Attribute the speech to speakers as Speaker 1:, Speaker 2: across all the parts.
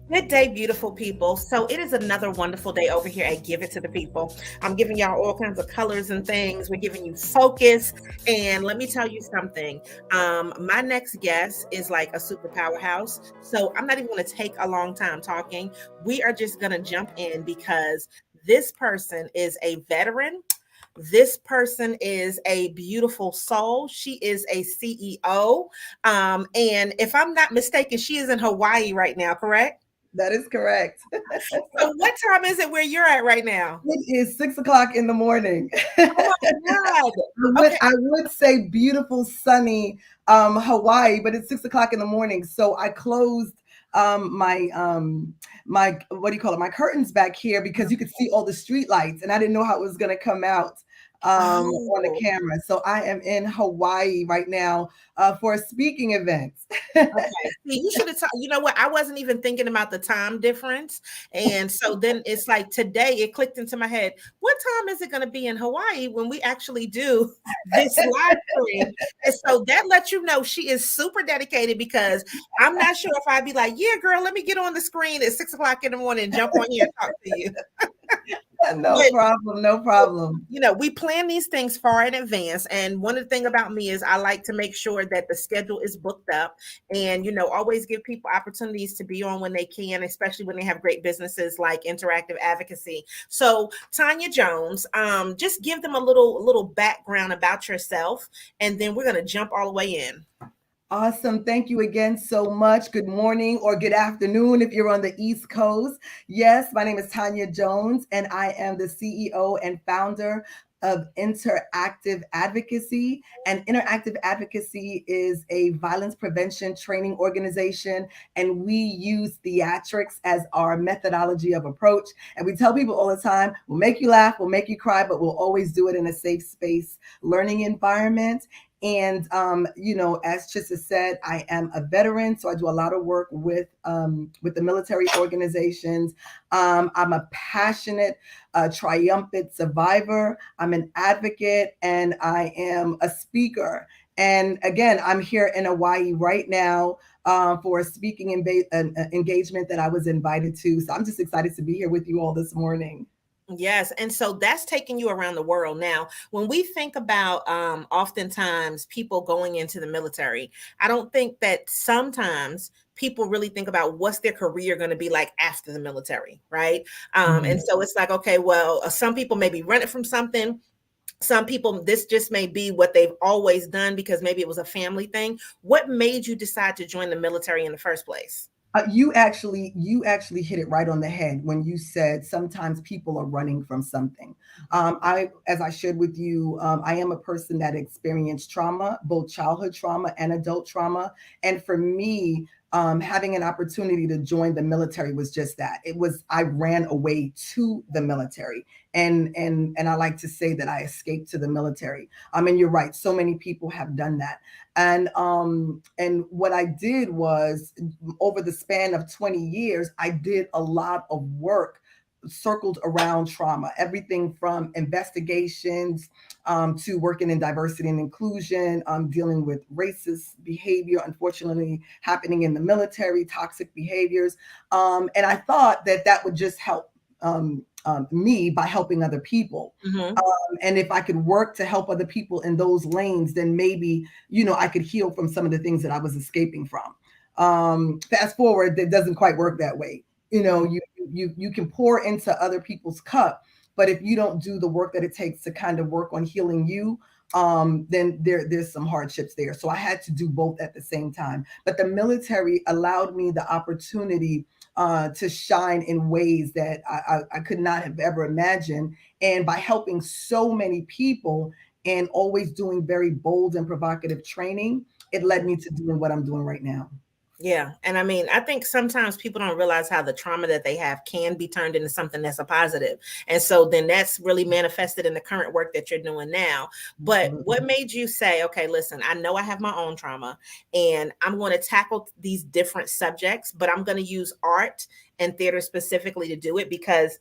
Speaker 1: Good day, beautiful people. So it is another wonderful day over here at Give It to the People. I'm giving y'all all kinds of colors and things. We're giving you focus. And let me tell you something. My next guest is like a super powerhouse. So I'm not even going to take a long time talking. We are just going to jump in because this person is a veteran. This person is a beautiful soul. She is a CEO. And if I'm not mistaken, she is in Hawaii right now, correct?
Speaker 2: That is correct.
Speaker 1: So what time is it where you're at right now?
Speaker 2: It is 6 o'clock in the morning.
Speaker 1: Oh my God. Okay.
Speaker 2: I would say beautiful, sunny Hawaii, but it's 6 o'clock in the morning. So I closed my what do you call it? My curtains back here because you could see all the street lights, and I didn't know how it was going to come out on the
Speaker 1: Oh,
Speaker 2: camera. So I am in Hawaii right now for a speaking event.
Speaker 1: okay. See, you should have told, you know what? I wasn't even thinking about the time difference. And so then it's like today it clicked into my head. What time is it going to be in Hawaii when we actually do this live stream? And so that lets you know she is super dedicated because I'm not sure if I'd be like, yeah, girl, let me get on the screen at 6 o'clock in the morning and jump on here and talk to you.
Speaker 2: No
Speaker 1: But
Speaker 2: problem, no problem.
Speaker 1: we plan these things far in advance. And one of the thing about me is I like to make sure that the schedule is booked up and, always give people opportunities to be on when they can, especially when they have great businesses like Interactive Advocacy. So Tanya Jones, just give them a little background about yourself, and then we're going to jump all the way in.
Speaker 2: Awesome. Thank you again so much. Good morning or good afternoon if you're on the East Coast. Yes, my name is Tanya Jones, and I am the CEO and founder of Interactive Advocacy. And Interactive Advocacy is a violence prevention training organization, and we use theatrics as our methodology of approach. And we tell people all the time, we'll make you laugh, we'll make you cry, but we'll always do it in a safe space learning environment. And as Trista said, I am a veteran, so I do a lot of work with the military organizations. I'm a passionate, triumphant survivor. I'm an advocate, and I am a speaker. And again, I'm here in Hawaii right now for a speaking engagement that I was invited to. So I'm just excited to be here with you all this morning.
Speaker 1: Yes, and so that's taking you around the world. Now, when we think about oftentimes people going into the military, I don't think that sometimes people really think about what's their career going to be like after the military, right? And
Speaker 2: Mhm.
Speaker 1: so it's like, okay, well, some people may be running from something. Some people, this just may be what they've always done because maybe it was a family thing. What made you decide to join the military in the first place?
Speaker 2: You actually hit it right on the head when you said sometimes people are running from something. As I shared with you, I am a person that experienced trauma, both childhood trauma and adult trauma, and for me, having an opportunity to join the military was just that. It was I ran away to the military, and I like to say that I escaped to the military. And you're right, so many people have done that. And what I did was over the span of 20 years, I did a lot of work circled around trauma, everything from investigations to working in diversity and inclusion, dealing with racist behavior, unfortunately happening in the military, toxic behaviors. And I thought that that would just help me by helping other people.
Speaker 1: Mm-hmm.
Speaker 2: And if I could work to help other people in those lanes, then maybe, I could heal from some of the things that I was escaping from. Fast forward, it doesn't quite work that way. You can pour into other people's cup, but if you don't do the work that it takes to kind of work on healing you, then there's some hardships there. So I had to do both at the same time. But the military allowed me the opportunity to shine in ways that I could not have ever imagined. And by helping so many people and always doing very bold and provocative training, it led me to doing what I'm doing right now.
Speaker 1: Yeah. And I mean, I think sometimes people don't realize how the trauma that they have can be turned into something that's a positive. And so then that's really manifested in the current work that you're doing now. But what
Speaker 2: Absolutely.
Speaker 1: made you say, okay, listen, I know I have my own trauma and I'm going to tackle these different subjects, but I'm going to use art and theater specifically to do it because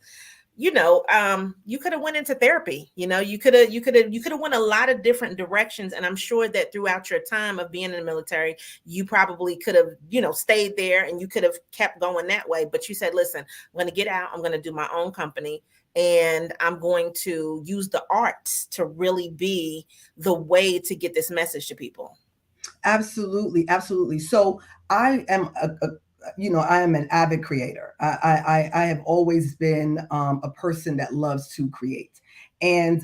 Speaker 1: you could have went into therapy. You could have went a lot of different directions. And I'm sure that throughout your time of being in the military, you probably could have, stayed there, and you could have kept going that way. But you said, listen, I'm going to get out. I'm going to do my own company, and I'm going to use the arts to really be the way to get this message to people.
Speaker 2: Absolutely, absolutely. So I am I am an avid creator. I have always been a person that loves to create. And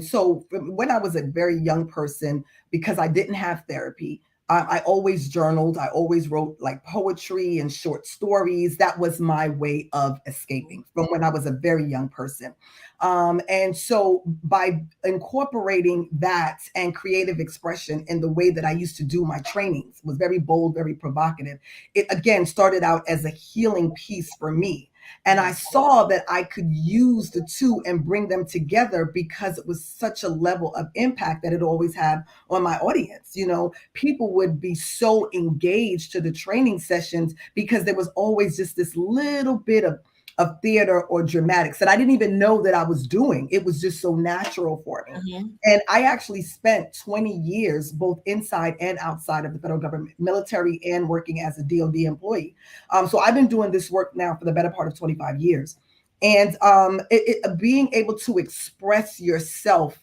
Speaker 2: so when I was a very young person, because I didn't have therapy, I always journaled. I always wrote like poetry and short stories. That was my way of escaping from when I was a very young person. And so by incorporating that and creative expression in the way that I used to do my trainings, was very bold, very provocative. It again started out as a healing piece for me. And I saw that I could use the two and bring them together because it was such a level of impact that it always had on my audience. People would be so engaged to the training sessions because there was always just this little bit of theater or dramatics that I didn't even know that I was doing. It was just so natural for me.
Speaker 1: Mm-hmm.
Speaker 2: And I actually spent 20 years both inside and outside of the federal government, military, and working as a DoD employee. So I've been doing this work now for the better part of 25 years. And being able to express yourself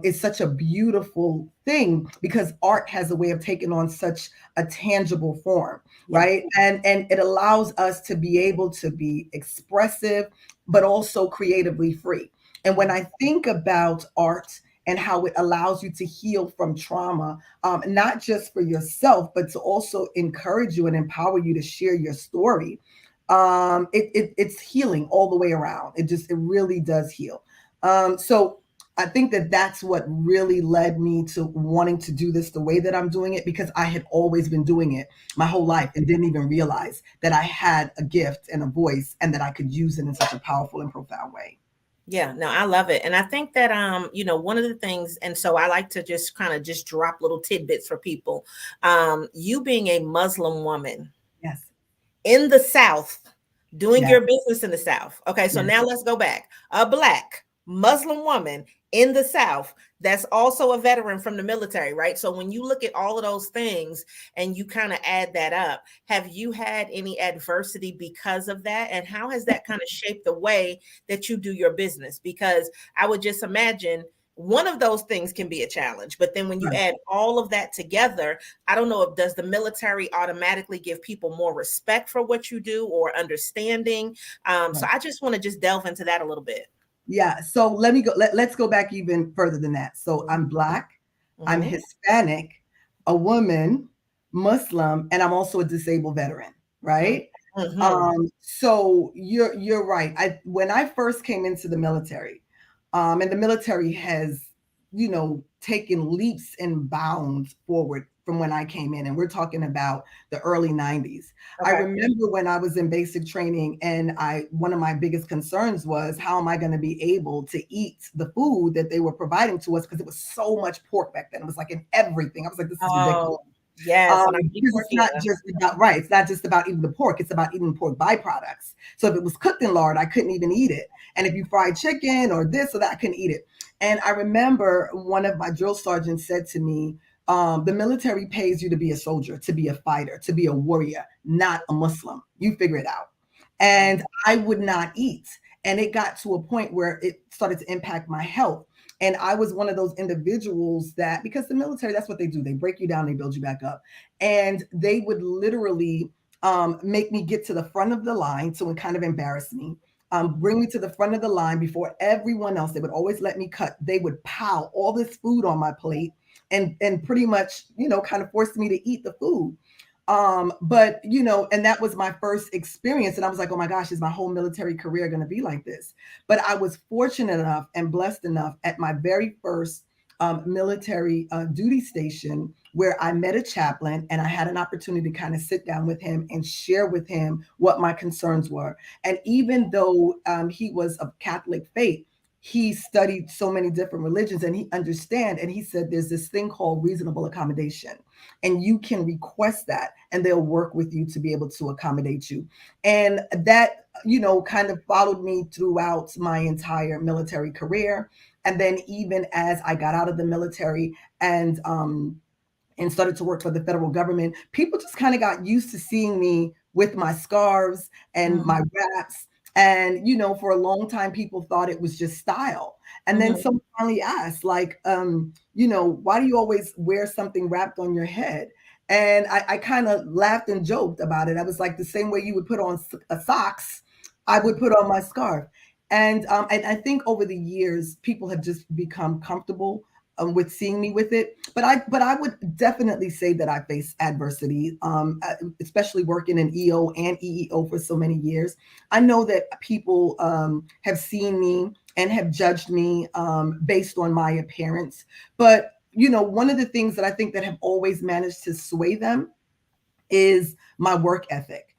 Speaker 2: is such a beautiful thing because art has a way of taking on such a tangible form, right? And it allows us to be able to be expressive, but also creatively free. And when I think about art and how it allows you to heal from trauma, not just for yourself, but to also encourage you and empower you to share your story, it's healing all the way around. It really does heal. So I think that that's what really led me to wanting to do this the way that I'm doing it, because I had always been doing it my whole life and didn't even realize that I had a gift and a voice and that I could use it in such a powerful and profound way.
Speaker 1: Yeah, no, I love it. And I think that one of the things, and so I like to just kind of just drop little tidbits for people. You being a Muslim woman
Speaker 2: Yes.
Speaker 1: in the South, doing
Speaker 2: Yes.
Speaker 1: your business in the South. Okay, so
Speaker 2: Yes.
Speaker 1: now let's go back. A Black Muslim woman in the South that's also a veteran from the military, right? So when you look at all of those things and you kind of add that up, have you had any adversity because of that? And how has that kind of shaped the way that you do your business? Because I would just imagine one of those things can be a challenge, but then when you
Speaker 2: Right.
Speaker 1: add all of that together, I don't know, if does the military automatically give people more respect for what you do or understanding? So
Speaker 2: Right.
Speaker 1: I just want to just delve into that a little bit.
Speaker 2: Yeah. So let me go. Let's go back even further than that. So I'm Black, I'm
Speaker 1: Mm-hmm.
Speaker 2: Hispanic, a woman, Muslim, and I'm also a disabled veteran. Right.
Speaker 1: Mm-hmm.
Speaker 2: So you're right. When I first came into the military, and the military has, taken leaps and bounds forward from when I came in, and we're talking about the early 90s. I
Speaker 1: Okay.
Speaker 2: remember when I was in basic training, and one of my biggest concerns was, how am I going to be able to eat the food that they were providing to us, because it was so much pork back then. It was like in everything. I was like, this is ridiculous.
Speaker 1: Oh, yes. And I'm
Speaker 2: Because it's not
Speaker 1: deported.
Speaker 2: just about, right. It's not just about eating the pork. It's about eating pork byproducts. So if it was cooked in lard, I couldn't even eat it. And if you fried chicken or this or that, I couldn't eat it. And I remember one of my drill sergeants said to me, the military pays you to be a soldier, to be a fighter, to be a warrior, not a Muslim. You figure it out. And I would not eat. And it got to a point where it started to impact my health. And I was one of those individuals that, because the military, that's what they do. They break you down, they build you back up. And they would literally make me get to the front of the line. So it kind of embarrassed me. Bring me to the front of the line before everyone else. They would always let me cut. They would pile all this food on my plate and pretty much, kind of forced me to eat the food. But and that was my first experience. And I was like, oh my gosh, is my whole military career going to be like this? But I was fortunate enough and blessed enough at my very first military duty station, where I met a chaplain and I had an opportunity to kind of sit down with him and share with him what my concerns were. And even though he was of Catholic faith, he studied so many different religions and he understand, and he said there's this thing called reasonable accommodation, and you can request that and they'll work with you to be able to accommodate you. And that, kind of followed me throughout my entire military career. And then even as I got out of the military and started to work for the federal government, people just kind of got used to seeing me with my scarves and my wraps. And, for a long time, people thought it was just style. And then someone finally asked, like, why do you always wear something wrapped on your head? And I kind of laughed and joked about it. I was like, the same way you would put on socks, I would put on my scarf. And I think over the years, people have just become comfortable with seeing me with it. But I would definitely say that I face adversity, especially working in EO and EEO for so many years. I know that people have seen me and have judged me based on my appearance. But one of the things that I think that have always managed to sway them is my work ethic.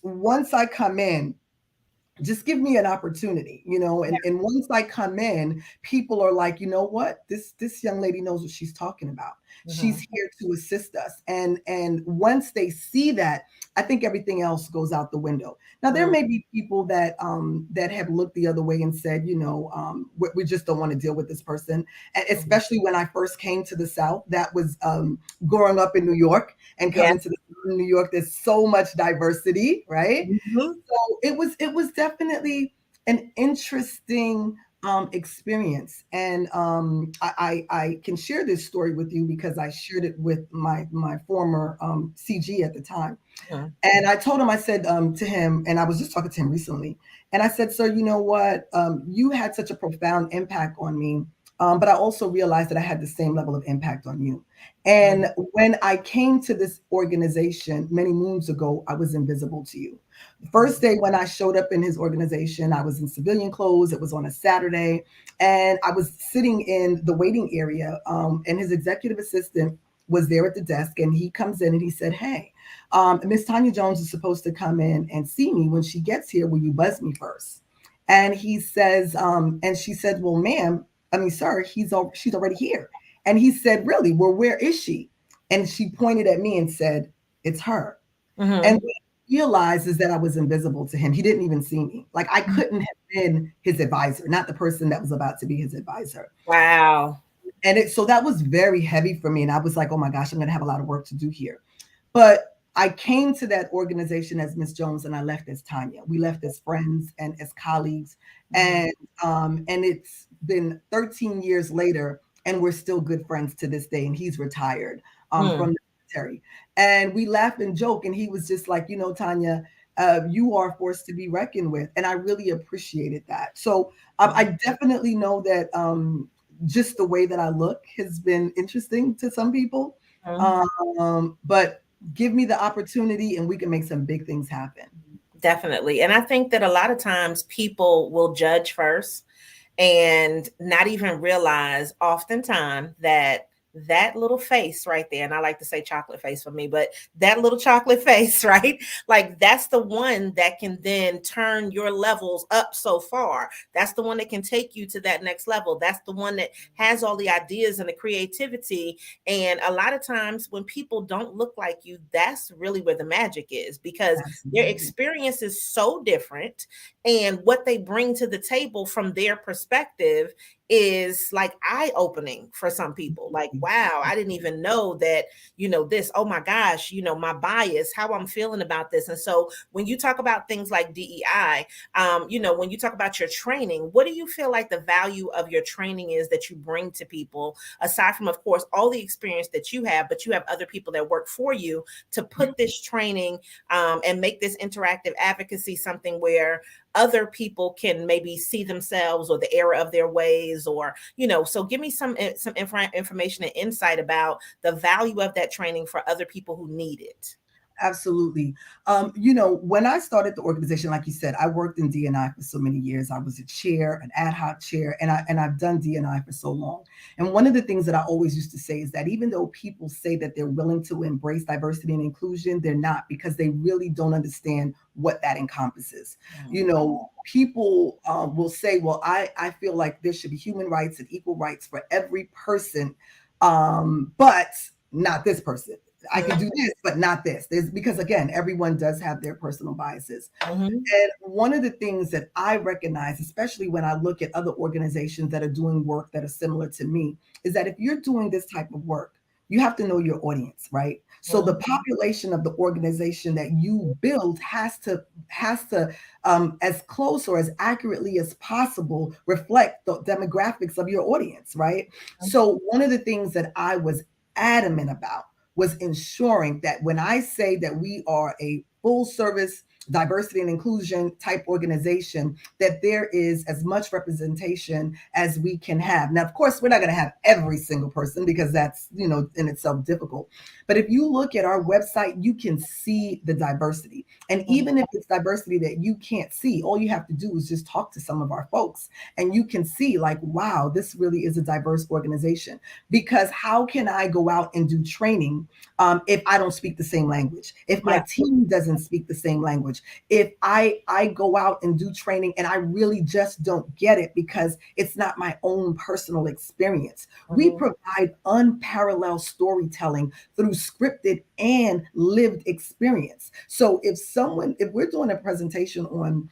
Speaker 2: Once I come in, just give me an opportunity, and once I come in, people are like, you know what, this young lady knows what she's talking about. She's here to assist us. And once they see that, I think everything else goes out the window. Now there may be people that have looked the other way and said, we just don't want to deal with this person. And especially when I first came to the South, that was growing up in New York and coming to New York, there's so much diversity, right? So it was definitely an interesting experience. And I can share this story with you because I shared it with my former CG at the time. And I told him, I said to him, and I was just talking to him recently, and I said, sir, you know what? You had such a profound impact on me. But I also realized that I had the same level of impact on you. And when I came to this organization many moons ago, I was invisible to you. The first day when I showed up in his organization, I was in civilian clothes. It was on a Saturday, and I was sitting in the waiting area, and his executive assistant was there at the desk, and he comes in and he said, hey, Miss Tanya Jones is supposed to come in and see me. When she gets here, will you buzz me first? And he says, and she said, well, ma'am, sir, she's already here. And he said, really? Well, where is she? And she pointed at me and said, it's her. And what he realized is that I was invisible to him. He didn't even see me. Like I couldn't have been his advisor, not the person that was about to be his advisor.
Speaker 1: Wow.
Speaker 2: And so that was very heavy for me. And I was like, oh my gosh, I'm going to have a lot of work to do here. But I came to that organization as Miss Jones, and I left as Tanya. We left as friends and as colleagues. And it's been 13 years later, and we're still good friends to this day. And he's retired from the military. And we laugh and joke. And he was just like, Tanya, you are a force to be reckoned with. And I really appreciated that. So I definitely know that just the way that I look has been interesting to some people. But give me the opportunity and we can make some big things happen.
Speaker 1: Definitely. And I think that a lot of times people will judge first and not even realize oftentimes that little face right there, and I like to say chocolate face for me, but that little chocolate face, right? Like that's the one that can then turn your levels up so far. That's the one that can take you to that next level. That's the one that has all the ideas and the creativity. And a lot of times when people don't look like you, that's really where the magic is, because their experience is so different and what they bring to the table from their perspective is like eye-opening for some people. Like, wow, I didn't even know that, this, oh my gosh, my bias, how I'm feeling about this. And so when you talk about things like DEI, when you talk about your training, what do you feel like the value of your training is that you bring to people, aside from, of course, all the experience that you have, but you have other people that work for you to put this training and make this interactive advocacy something where other people can maybe see themselves or the error of their ways, or so give me some information and insight about the value of that training for other people who need it.
Speaker 2: Absolutely. When I started the organization, like you said, I worked in D&I for so many years. I was a chair, an ad hoc chair, and I've done D&I for so long. And one of the things that I always used to say is that even though people say that they're willing to embrace diversity and inclusion, they're not, because they really don't understand what that encompasses. People will say, well, I feel like there should be human rights and equal rights for every person, but not this person. I can do this, but not this. Because again, everyone does have their personal biases. And one of the things that I recognize, especially when I look at other organizations that are doing work that are similar to me, is that if you're doing this type of work, you have to know your audience, right? So the population of the organization that you build has to as close or as accurately as possible reflect the demographics of your audience, right? So one of the things that I was adamant about was ensuring that when I say that we are a full service diversity and inclusion type organization, that there is as much representation as we can have. Now, of course, we're not going to have every single person, because that's, in itself difficult. But if you look at our website, you can see the diversity. And even if it's diversity that you can't see, all you have to do is just talk to some of our folks, and you can see like, wow, this really is a diverse organization. Because how can I go out and do training if I don't speak the same language, if my team doesn't speak the same language, if I go out and do training and I really just don't get it because it's not my own personal experience? We provide unparalleled storytelling through scripted and lived experience. So if we're doing a presentation on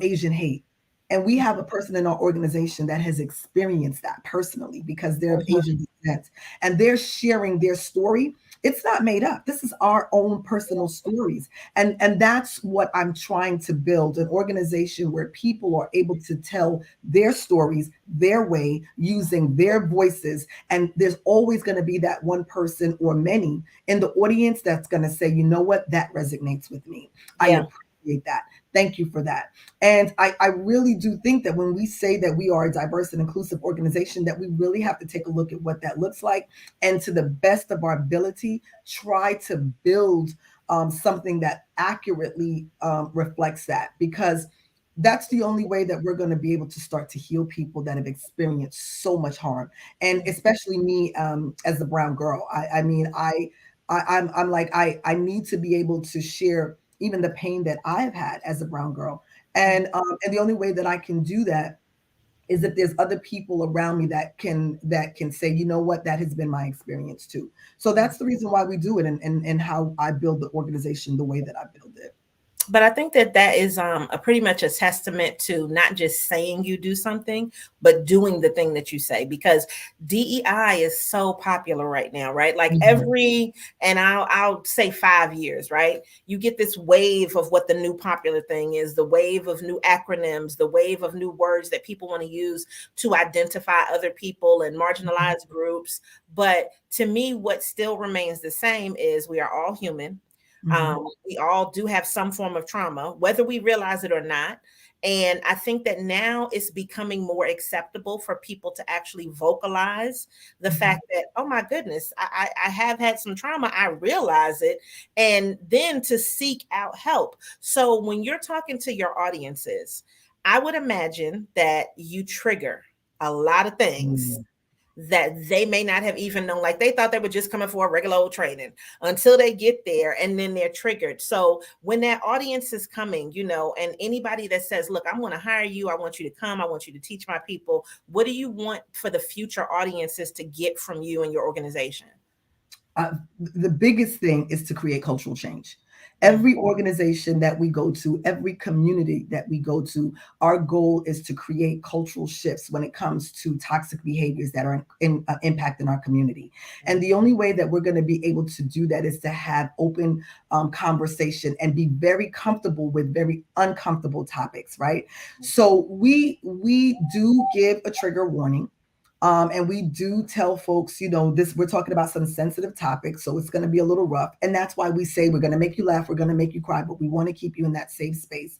Speaker 2: Asian hate, and we have a person in our organization that has experienced that personally because they're of Asian descent, and they're sharing their story, it's not made up. This is our own personal stories. And that's what I'm trying to build, an organization where people are able to tell their stories their way, using their voices. And there's always going to be that one person or many in the audience that's going to say, you know what, that resonates with me. I appreciate that. Thank you for that. And I really do think that when we say that we are a diverse and inclusive organization, that we really have to take a look at what that looks like, and to the best of our ability, try to build something that accurately reflects that, because that's the only way that we're going to be able to start to heal people that have experienced so much harm. And especially me, as a brown girl, I'm like, I need to be able to share even the pain that I've had as a brown girl. And the only way that I can do that is if there's other people around me that can say, you know what, that has been my experience too. So that's the reason why we do it, and how I build the organization the way that I build it.
Speaker 1: But I think that is a pretty much a testament to not just saying you do something, but doing the thing that you say, because DEI is so popular right now, right? Like and I'll say 5 years, right? You get this wave of what the new popular thing is, the wave of new acronyms, the wave of new words that people want to use to identify other people and marginalized groups. But to me, what still remains the same is we are all human. We all do have some form of trauma, whether we realize it or not. And I think that now it's becoming more acceptable for people to actually vocalize the fact that, oh my goodness, I have had some trauma. I realize it. And then to seek out help. So when you're talking to your audiences, I would imagine that you trigger a lot of things that they may not have even known. Like they thought they were just coming for a regular old training until they get there, and then they're triggered. So when that audience is coming, and anybody that says, look, I'm going to hire you, I want you to come, I want you to teach my people, what do you want for the future audiences to get from you and your organization?
Speaker 2: The biggest thing is to create cultural change. Every organization that we go to, every community that we go to, our goal is to create cultural shifts when it comes to toxic behaviors that are impacting our community. And the only way that we're going to be able to do that is to have open conversation and be very comfortable with very uncomfortable topics, right? So we do give a trigger warning. And we do tell folks, we're talking about some sensitive topics, so it's going to be a little rough. And that's why we say we're going to make you laugh, we're going to make you cry, but we want to keep you in that safe space.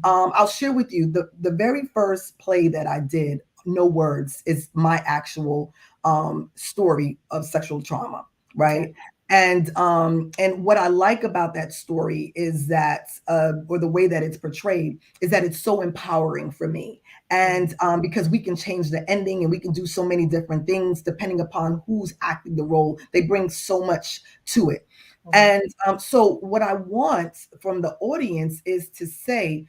Speaker 2: I'll share with you the very first play that I did, No Words, is my actual story of sexual trauma, right? And what I like about that story is that, or the way that it's portrayed, is that it's so empowering for me. And because we can change the ending and we can do so many different things depending upon who's acting the role, they bring so much to it. And so what I want from the audience is to say,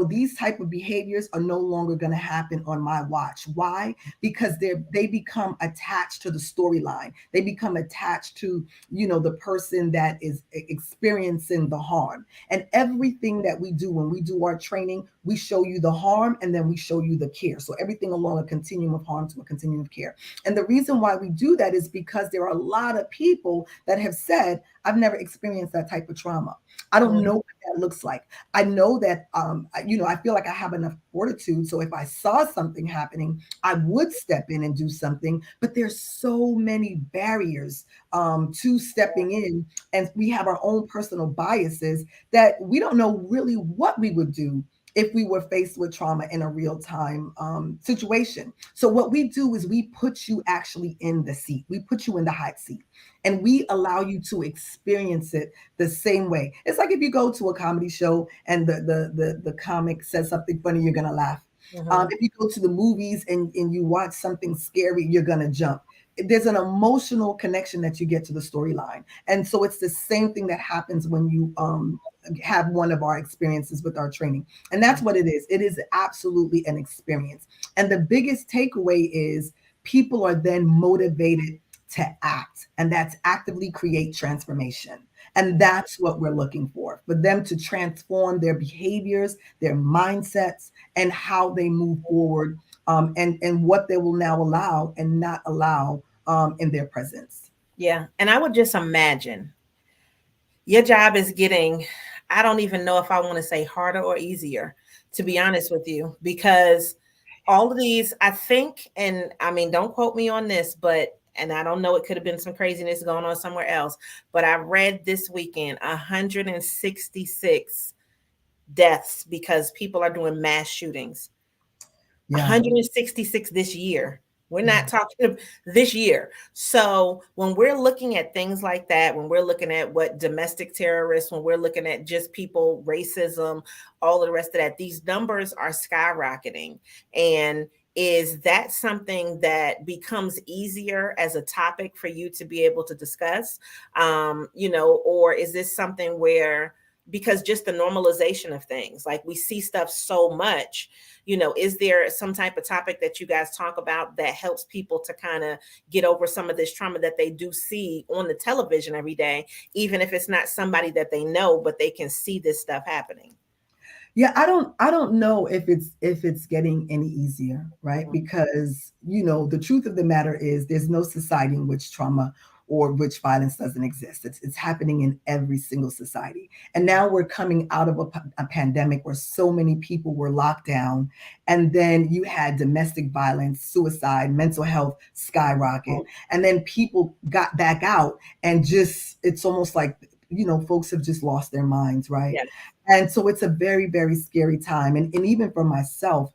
Speaker 2: these type of behaviors are no longer going to happen on my watch. Why? Because they become attached to the storyline. They become attached to, the person that is experiencing the harm. And everything that we do when we do our training, we show you the harm and then we show you the care. So everything along a continuum of harm to a continuum of care. And the reason why we do that is because there are a lot of people that have said, I've never experienced that type of trauma. I don't know what that looks like. I know that, I feel like I have enough fortitude. So if I saw something happening, I would step in and do something. But there's so many barriers to stepping in. And we have our own personal biases that we don't know really what we would do if we were faced with trauma in a real time situation. So what we do is we put you actually in the seat. We put you in the hot seat and we allow you to experience it the same way. It's like if you go to a comedy show and the comic says something funny, you're going to laugh. If you go to the movies and you watch something scary, you're going to jump. There's an emotional connection that you get to the storyline. And so it's the same thing that happens when you have one of our experiences with our training. And that's what it is. It is absolutely an experience. And the biggest takeaway is people are then motivated to act, and that's actively create transformation. And that's what we're looking for them to transform their behaviors, their mindsets, and how they move forward, and what they will now allow and not allow in their presence.
Speaker 1: Yeah. And I would just imagine your job is getting, I don't even know if I want to say harder or easier, to be honest with you, because all of these, I think, and I mean, don't quote me on this, but, and I don't know, it could have been some craziness going on somewhere else, but I read this weekend 166 deaths because people are doing mass shootings.
Speaker 2: Yeah.
Speaker 1: 166 this year. We're not talking this year. So when we're looking at things like that, when we're looking at what domestic terrorists, when we're looking at just people, racism, all of the rest of that, these numbers are skyrocketing. And is that something that becomes easier as a topic for you to be able to discuss? Or is this something where, because just the normalization of things, like we see stuff so much, is there some type of topic that you guys talk about that helps people to kind of get over some of this trauma that they do see on the television every day, even if it's not somebody that they know, but they can see this stuff happening?
Speaker 2: Yeah, I don't know if it's getting any easier, right?
Speaker 1: Mhm.
Speaker 2: Because the truth of the matter is there's no society in which trauma or which violence doesn't exist. It's happening in every single society. And now we're coming out of a pandemic where so many people were locked down, and then you had domestic violence, suicide, mental health skyrocket, and then people got back out, and just it's almost like folks have just lost their minds, right?
Speaker 1: Yes.
Speaker 2: And so it's a very, very scary time. And even for myself,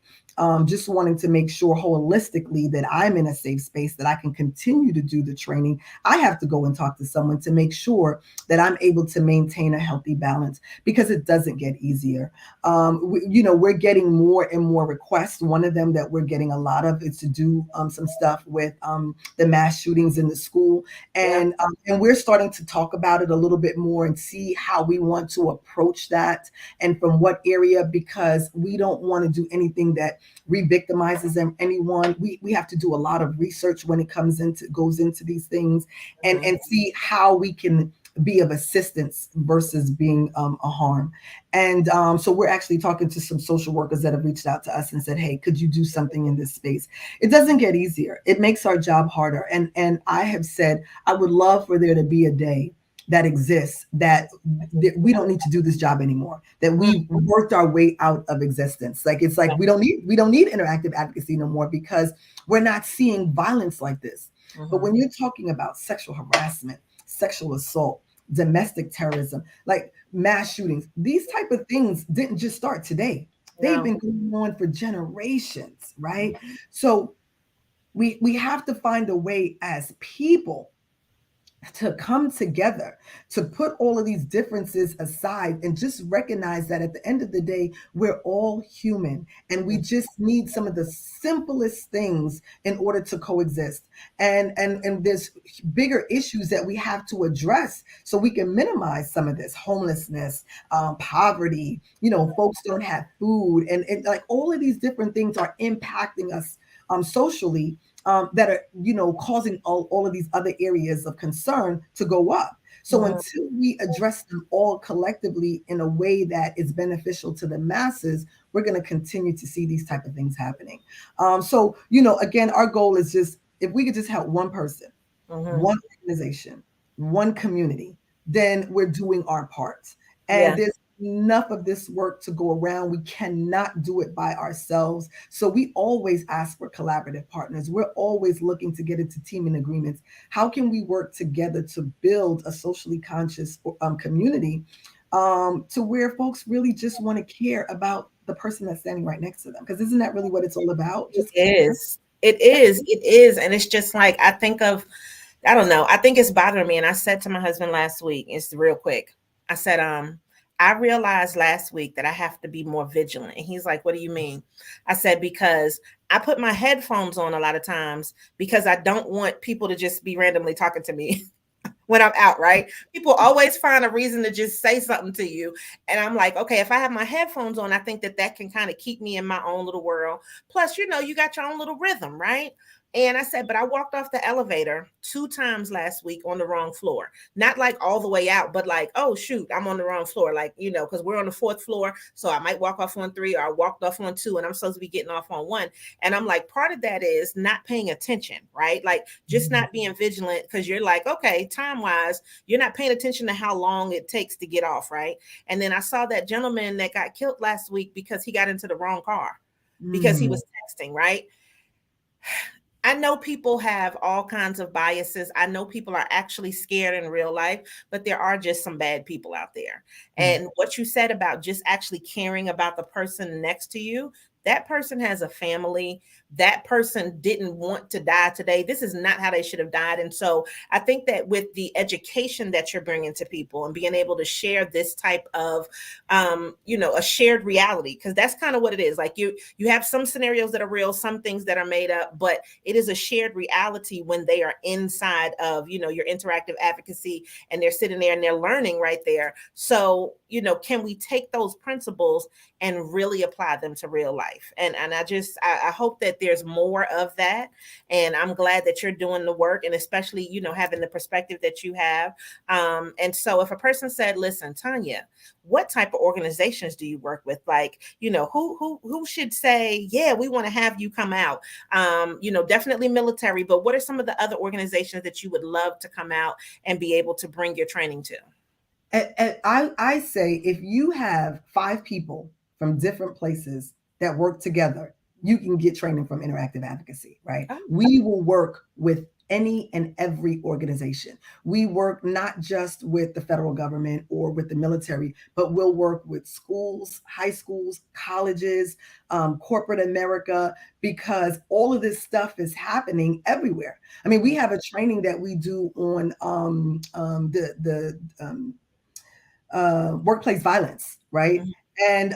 Speaker 2: just wanting to make sure holistically that I'm in a safe space, that I can continue to do the training. I have to go and talk to someone to make sure that I'm able to maintain a healthy balance, because it doesn't get easier. We're getting more and more requests. One of them that we're getting a lot of is to do some stuff with the mass shootings in the school.
Speaker 1: Yeah.
Speaker 2: And we're starting to talk about it a little bit more and see how we want to approach that and from what area, because we don't want to do anything that re-victimizes anyone. We have to do a lot of research when it goes into these things, and see how we can be of assistance versus being a harm. And so we're actually talking to some social workers that have reached out to us and said, hey, could you do something in this space? It doesn't get easier. It makes our job harder. And I have said, I would love for there to be a day that exists that we don't need to do this job anymore, that we worked our way out of existence. Like it's like we don't need interactive advocacy no more, because we're not seeing violence like this. But when you're talking about sexual harassment, sexual assault, domestic terrorism, like mass shootings, these type of things didn't just start today. They've been going on for generations, right? So we have to find a way as people to come together, to put all of these differences aside and just recognize that at the end of the day, we're all human and we just need some of the simplest things in order to coexist. And there's bigger issues that we have to address so we can minimize some of this homelessness, poverty, folks don't have food, and like all of these different things are impacting us socially, that are causing all of these other areas of concern to go up. So until we address them all collectively in a way that is beneficial to the masses, we're going to continue to see these type of things happening. So again, our goal is just, if we could just help one person, one organization, one community, then we're doing our part. And there's enough of this work to go around. We cannot do it by ourselves. So we always ask for collaborative partners. We're always looking to get into teaming agreements. How can we work together to build a socially conscious community, to where folks really just want to care about the person that's standing right next to them? Because isn't that really what it's all about?
Speaker 1: Just It is. And it's just like, I think of, I don't know, I think it's bothering me. And I said to my husband last week, it's real quick. I said, I realized last week that I have to be more vigilant. And he's like, what do you mean? I said, because I put my headphones on a lot of times because I don't want people to just be randomly talking to me when I'm out, right? People always find a reason to just say something to you. And I'm like, okay, if I have my headphones on, I think that can kind of keep me in my own little world. Plus, you got your own little rhythm, right? And I said, but I walked off the elevator 2 times last week on the wrong floor. Not like all the way out, but like, oh, shoot, I'm on the wrong floor. Like, because we're on the 4th floor. So I might walk off on 3, or I walked off on 2 and I'm supposed to be getting off on 1. And I'm like, part of that is not paying attention, right? Like just not being vigilant, because you're like, okay, time wise, you're not paying attention to how long it takes to get off, right? And then I saw that gentleman that got killed last week because he got into the wrong car because he was texting, right? I know people have all kinds of biases. I know people are actually scared in real life, but there are just some bad people out there. And what you said about just actually caring about the person next to you, that person has a family. That person didn't want to die today. This is not how they should have died. And so I think that with the education that you're bringing to people and being able to share this type of, a shared reality, because that's kind of what it is. Like you have some scenarios that are real, some things that are made up, but it is a shared reality when they are inside of, your interactive advocacy, and they're sitting there and they're learning right there. So, can we take those principles and really apply them to real life? And I hope that there's more of that. And I'm glad that you're doing the work, and especially, having the perspective that you have. And so if a person said, listen, Tanya, what type of organizations do you work with? Like, who should say, yeah, we want to have you come out? Definitely military, but what are some of the other organizations that you would love to come out and be able to bring your training to?
Speaker 2: And I say, if you have 5 people from different places that work together, you can get training from Interactive Advocacy, right? Oh. We will work with any and every organization. We work not just with the federal government or with the military, but we'll work with schools, high schools, colleges, corporate America, because all of this stuff is happening everywhere. I mean, we have a training that we do on the workplace violence, right? And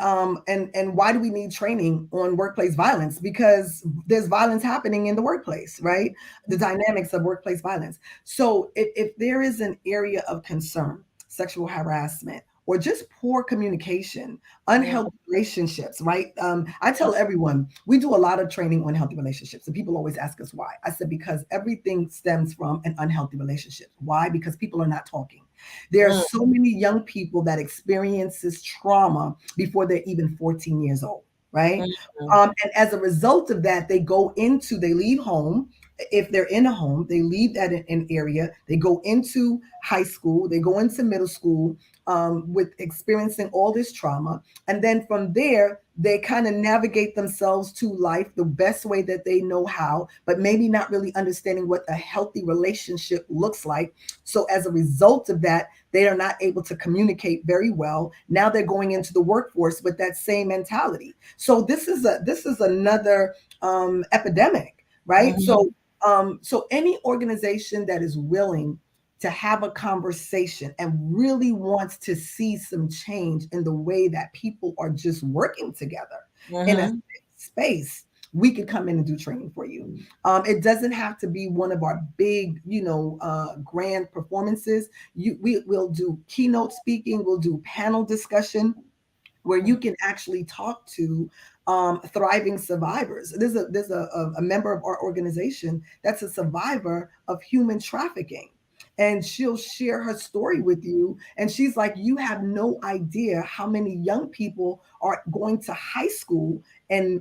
Speaker 2: why do we need training on workplace violence? Because there's violence happening in the workplace, right? The dynamics of workplace violence. So if there is an area of concern, sexual harassment, or just poor communication, unhealthy relationships, right? I tell everyone, we do a lot of training on healthy relationships, and people always ask us why. I said, because everything stems from an unhealthy relationship. Why? Because people are not talking. There are so many young people that experiences trauma before they're even 14 years old, right? And as a result of that, they leave home. If they're in a home, they leave that in area. They go into high school, they go into middle school, with experiencing all this trauma. And then from there, they kind of navigate themselves to life the best way that they know how, but maybe not really understanding what a healthy relationship looks like. So as a result of that, they are not able to communicate very well. Now they're going into the workforce with that same mentality. So this is another epidemic, right? So any organization that is willing to have a conversation and really wants to see some change in the way that people are just working together in a
Speaker 1: Mm-hmm.
Speaker 2: space, we could come in and do training for you. It doesn't have to be one of our big, grand performances. We'll do keynote speaking, we'll do panel discussion where you can actually talk to thriving survivors. There's a member of our organization that's a survivor of human trafficking. And she'll share her story with you. And she's like, you have no idea how many young people are going to high school and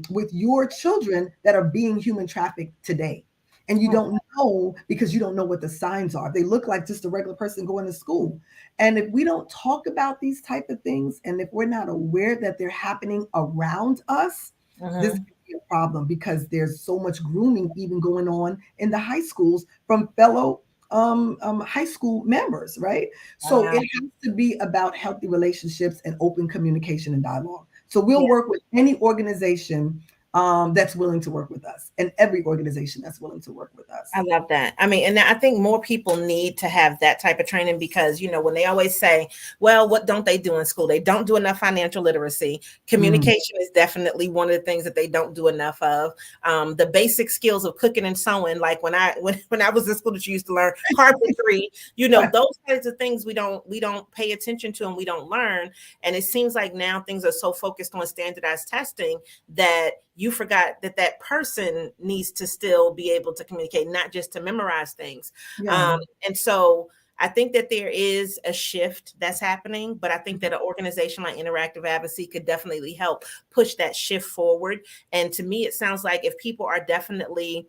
Speaker 2: with your children that are being human trafficked today. And you don't know because you don't know what the signs are. They look like just a regular person going to school. And if we don't talk about these type of things, and if we're not aware that they're happening around us, this
Speaker 1: Mm-hmm.
Speaker 2: could be a problem because there's so much grooming even going on in the high schools from fellow high school members, right? So
Speaker 1: Wow.
Speaker 2: it has to be about healthy relationships and open communication and dialogue. So we'll
Speaker 1: Yeah.
Speaker 2: work with any organization that's willing to work with us, and every organization that's willing to work with us.
Speaker 1: I love that. I mean, and I think more people need to have that type of training because, when they always say, well, what don't they do in school? They don't do enough financial literacy.
Speaker 2: Mm.
Speaker 1: Communication is definitely one of the things that they don't do enough of. The basic skills of cooking and sewing, like when I was in school that you used to learn carpentry, those kinds of things we don't pay attention to and we don't learn. And it seems like now things are so focused on standardized testing that you forgot that person needs to still be able to communicate, not just to memorize things.
Speaker 2: Yeah.
Speaker 1: And so I think that there is a shift that's happening, but I think that an organization like Interactive Advocacy could definitely help push that shift forward. And to me, it sounds like if people are definitely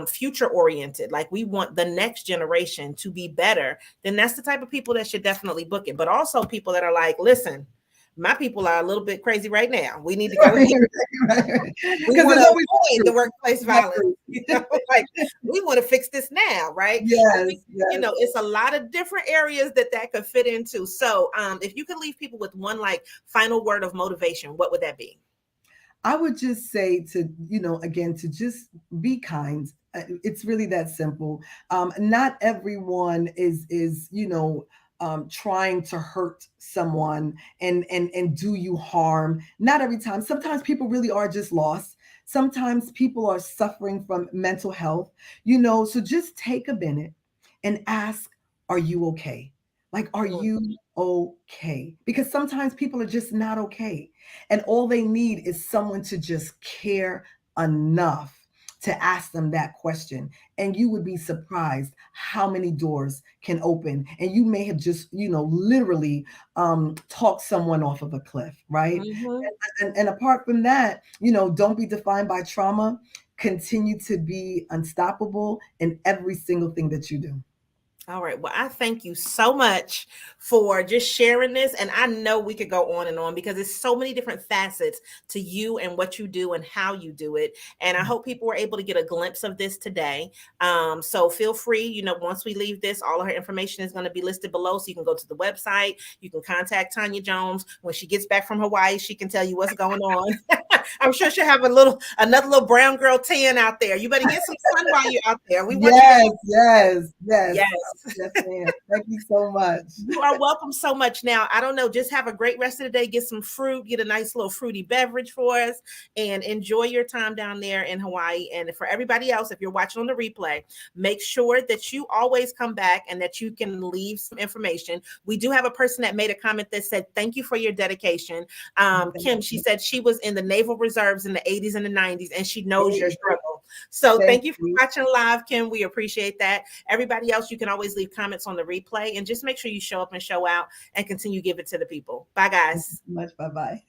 Speaker 1: future oriented, like we want the next generation to be better, then that's the type of people that should definitely book it. But also people that are like, listen, my people are a little bit crazy right now. We need to go
Speaker 2: Right,
Speaker 1: here.
Speaker 2: right.
Speaker 1: We
Speaker 2: Because
Speaker 1: want
Speaker 2: there's
Speaker 1: to
Speaker 2: always
Speaker 1: avoid the
Speaker 2: truth.
Speaker 1: workplace violence. Like we want to fix this now, right? I
Speaker 2: Yes,
Speaker 1: think
Speaker 2: yes.
Speaker 1: it's a lot of different areas that could fit into. So, if you could leave people with one like final word of motivation, what would that be?
Speaker 2: I would just say to, again, to just be kind. It's really that simple. Not everyone is, trying to hurt someone and do you harm. Not every time. Sometimes people really are just lost. Sometimes people are suffering from mental health, so just take a minute and ask, are you okay? Like, are
Speaker 1: Mm,
Speaker 2: you okay? Because sometimes people are just not okay. And all they need is someone to just care enough to ask them that question. And you would be surprised how many doors can open. And you may have just, literally talked someone off of a cliff, right?
Speaker 1: mhm.
Speaker 2: And apart from that, don't be defined by trauma. Continue to be unstoppable in every single thing that you do.
Speaker 1: All right. Well, I thank you so much for just sharing this. And I know we could go on and on because there's so many different facets to you and what you do and how you do it. And I hope people were able to get a glimpse of this today. So feel free, once we leave this, all of her information is going to be listed below. So you can go to the website. You can contact Tanya Jones. When she gets back from Hawaii, she can tell you what's going on. I'm sure she'll have another little brown girl tan out there. You better get some sun while you're out there. We want you to
Speaker 2: Yes,
Speaker 1: look.
Speaker 2: yes, yes.
Speaker 1: Yes.
Speaker 2: Yes, ma'am. Thank you so much.
Speaker 1: You are welcome so much. Now, I don't know, just have a great rest of the day. Get some fruit, get a nice little fruity beverage for us, and enjoy your time down there in Hawaii. And for everybody else, if you're watching on the replay, make sure that you always come back and that you can leave some information. We do have a person that made a comment that said, thank you for your dedication. Kim, she said she was in the Naval Reserves in the 80s and the 90s, and she knows your struggle. So
Speaker 2: Thank
Speaker 1: thank you for
Speaker 2: you.
Speaker 1: watching live, Kim. We appreciate that. Everybody else, you can always leave comments on the replay and just make sure you show up and show out and continue to give it to the people. Bye,
Speaker 2: Thank you
Speaker 1: guys.
Speaker 2: so much. Bye bye.